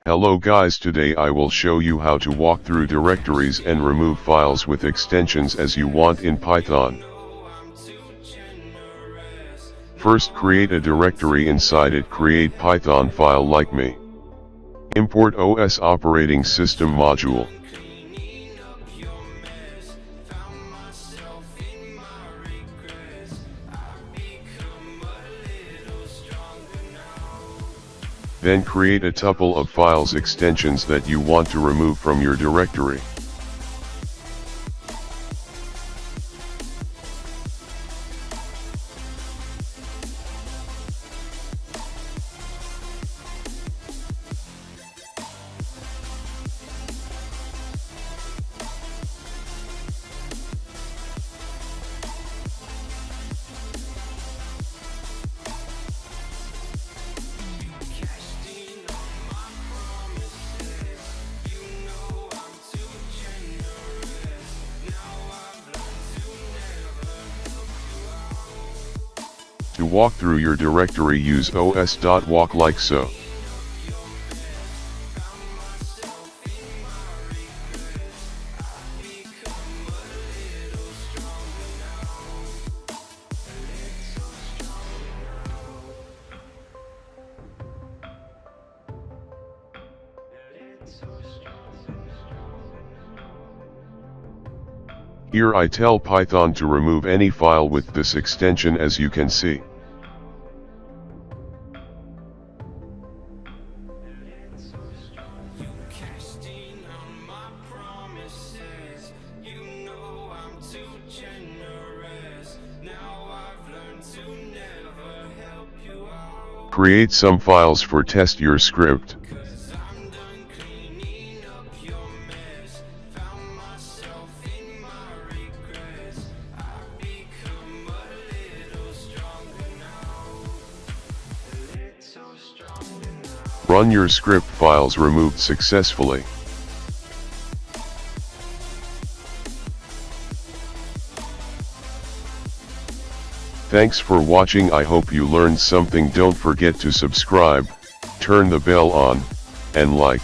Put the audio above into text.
Hello guys, today I will show you how to walk through directories and remove files with extensions as you want in Python. First, create a directory. Inside it, create Python file like me. Import OS operating system module. Then create a tuple of files extensions that you want to remove from your directory. To walk through your directory, use os.walk like so. Here I tell Python to remove any file with this extension, as you can see. Create some files for test your script. Run your script. Files removed successfully. Thanks for watching. I hope you learned something. Don't forget to subscribe, turn the bell on, and like.